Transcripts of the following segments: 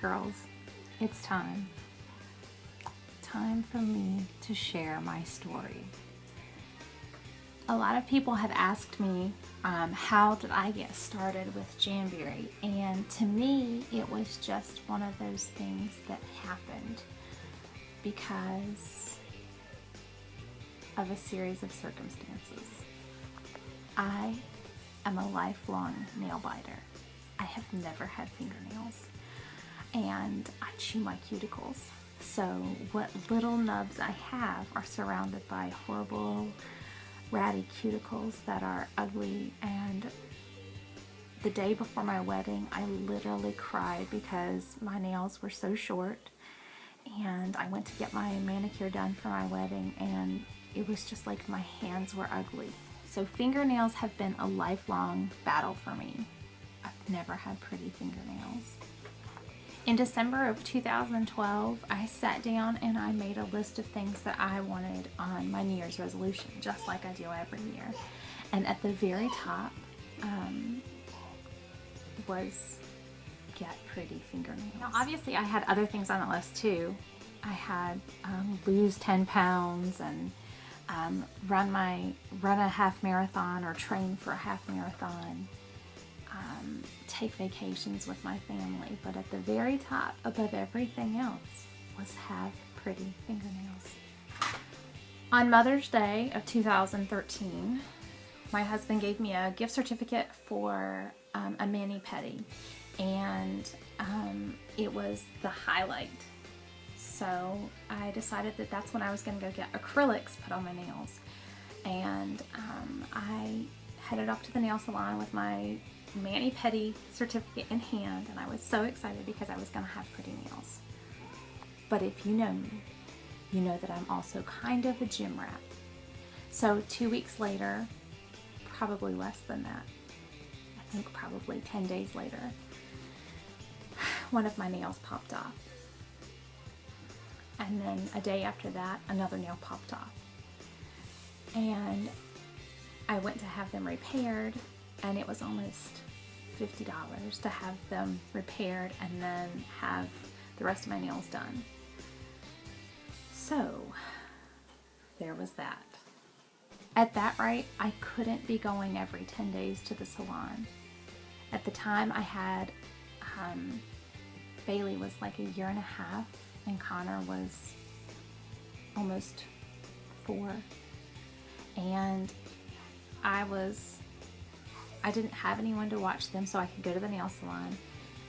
girls, it's time. Time for me to share my story. A lot of people have asked me, how did I get started with Jamberry? And to me, it was just one of those things that happened because of a series of circumstances. I am a lifelong nail biter. I have never had fingernails, and I chew my cuticles. So what little nubs I have are surrounded by horrible, ratty cuticles that are ugly. And the day before my wedding, I literally cried because my nails were so short, and I went to get my manicure done for my wedding, and it was just like my hands were ugly. So fingernails have been a lifelong battle for me. I've never had pretty fingernails. In December of 2012, I sat down and I made a list of things that I wanted on my New Year's resolution, just like I do every year. And at the very top was get pretty fingernails. Now, obviously, I had other things on the list too. I had lose 10 pounds and run a half marathon or train for a half marathon. Take vacations with my family, but at the very top above everything else was have pretty fingernails. On Mother's Day of 2013, my husband gave me a gift certificate for a mani-pedi, and it was the highlight. So I decided that that's when I was going to go get acrylics put on my nails, and I headed off to the nail salon with my mani-pedi certificate in hand, and I was so excited because I was going to have pretty nails. But if you know me, you know that I'm also kind of a gym rat. So 2 weeks later, probably less than that, I think probably 10 days later, one of my nails popped off. And then a day after that, another nail popped off. And I went to have them repaired, and it was almost $50 to have them repaired and then have the rest of my nails done. So there was that. At that rate, I couldn't be going every 10 days to the salon. At the time, I had Bailey was like a year and a half, and Connor was almost 4, and I didn't have anyone to watch them, so I could go to the nail salon,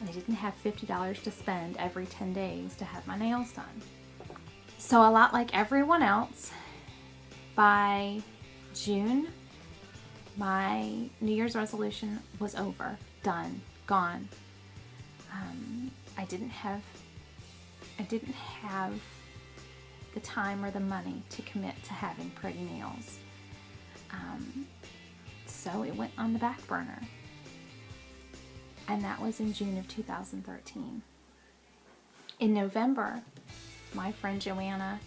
and I didn't have $50 to spend every 10 days to have my nails done. So a lot like everyone else, by June, my New Year's resolution was over, done, gone. I didn't have the time or the money to commit to having pretty nails. So it went on the back burner. And that was in June of 2013. In November, my friend Joanna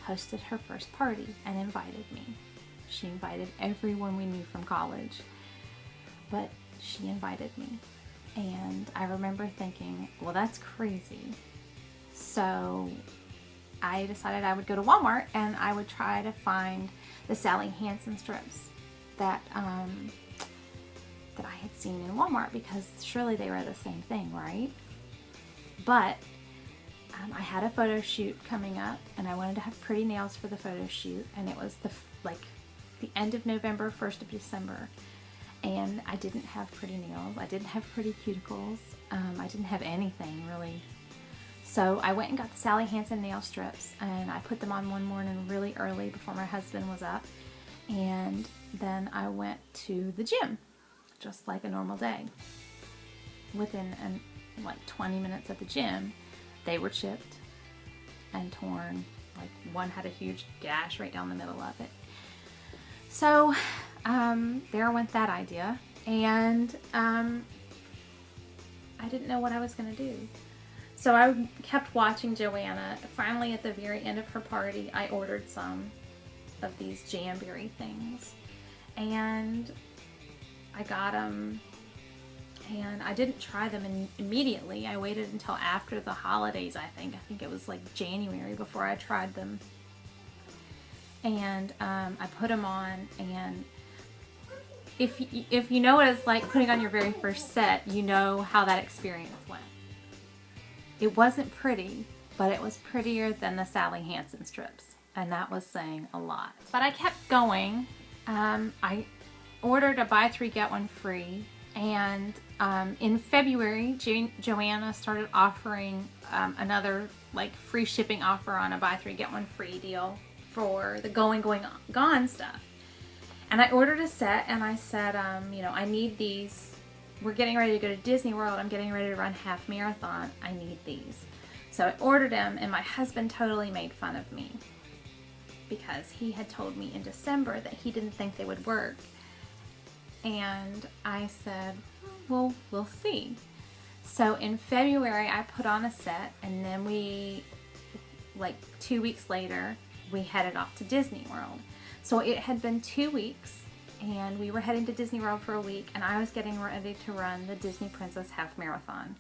hosted her first party and invited me. She invited everyone we knew from college, but she invited me. And I remember thinking, well, that's crazy. So I decided I would go to Walmart and I would try to find the Sally Hansen strips that I had seen in Walmart, because surely they were the same thing, right? But I had a photo shoot coming up, and I wanted to have pretty nails for the photo shoot, and it was the end of November, 1st of December, and I didn't have pretty nails. I didn't have pretty cuticles. I didn't have anything really. So I went and got the Sally Hansen nail strips, and I put them on one morning really early before my husband was up, and then I went to the gym just like a normal day. Within like 20 minutes at the gym, they were chipped and torn. Like one had a huge gash right down the middle of it. So there went that idea, and I didn't know what I was going to do. So I kept watching Joanna. Finally, at the very end of her party, I ordered some of these Jamberry things, and I got them, and I didn't try them immediately. I waited until after the holidays, I think. I think it was like January before I tried them. And I put them on, and if you know what it's like putting on your very first set, you know how that experience went. It wasn't pretty, but it was prettier than the Sally Hansen strips, and that was saying a lot. But I kept going. I ordered a buy three get one free, and in February, Joanna started offering another like free shipping offer on a buy three get one free deal for the going gone stuff. And I ordered a set, and I said, you know, I need these. We're getting ready to go to Disney World. I'm getting ready to run half marathon. I need these. So I ordered them, and my husband totally made fun of me because he had told me in December that he didn't think they would work. And I said, well, we'll see. So in February, I put on a set, and then like 2 weeks later, we headed off to Disney World. So it had been 2 weeks, and we were heading to Disney World for a week, and I was getting ready to run the Disney Princess Half Marathon.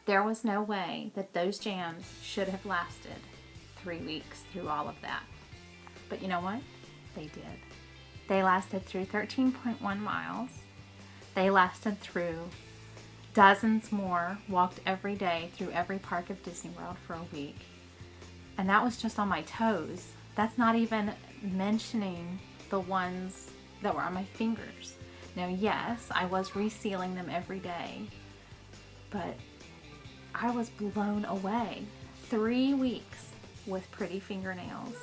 There was no way that those jams should have lasted 3 weeks through all of that. But you know what? They did. They lasted through 13.1 miles. They lasted through dozens more, walked every day through every park of Disney World for a week. And that was just on my toes. That's not even mentioning the ones that were on my fingers. Now, yes, I was resealing them every day, but I was blown away. 3 weeks with pretty fingernails.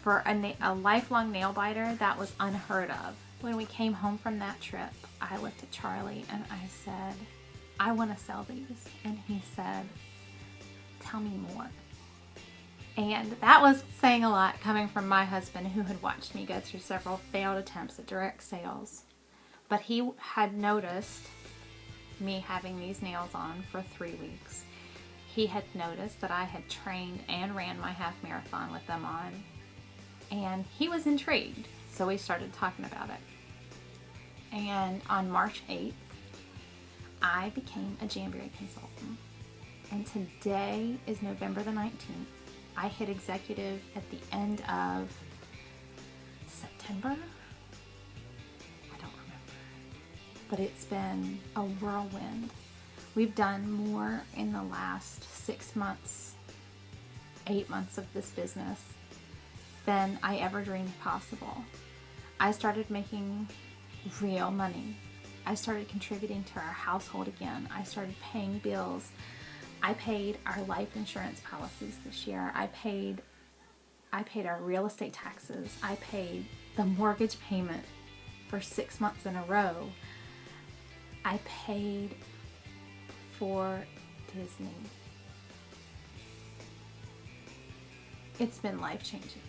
For a lifelong nail biter, that was unheard of. When we came home from that trip, I looked at Charlie and I said, I want to sell these. And he said, tell me more. And that was saying a lot coming from my husband, who had watched me go through several failed attempts at direct sales. But he had noticed me having these nails on for 3 weeks. He had noticed that I had trained and ran my half marathon with them on. And he was intrigued, so we started talking about it. And on March 8th, I became a Jamberry consultant. And today is November the 19th. I hit executive at the end of September. I don't remember. But it's been a whirlwind. We've done more in the last 6 months, 8 months of this business than I ever dreamed possible. I started making real money. I started contributing to our household again. I started paying bills. I paid our life insurance policies this year. I paid our real estate taxes. I paid the mortgage payment for 6 months in a row. I paid for Disney. It's been life-changing.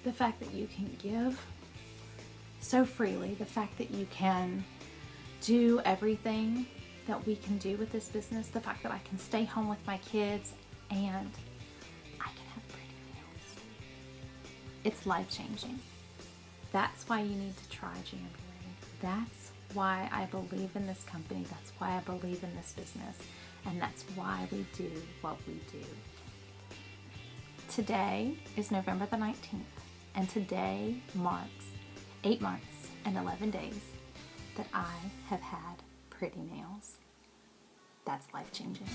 The fact that you can give so freely, the fact that you can do everything that we can do with this business, the fact that I can stay home with my kids and I can have pretty nails. It's life-changing. That's why you need to try Jamberry. That's why I believe in this company. That's why I believe in this business. And that's why we do what we do. Today is November the 19th, and today marks 8 months and 11 days that I have had pretty nails. That's life-changing.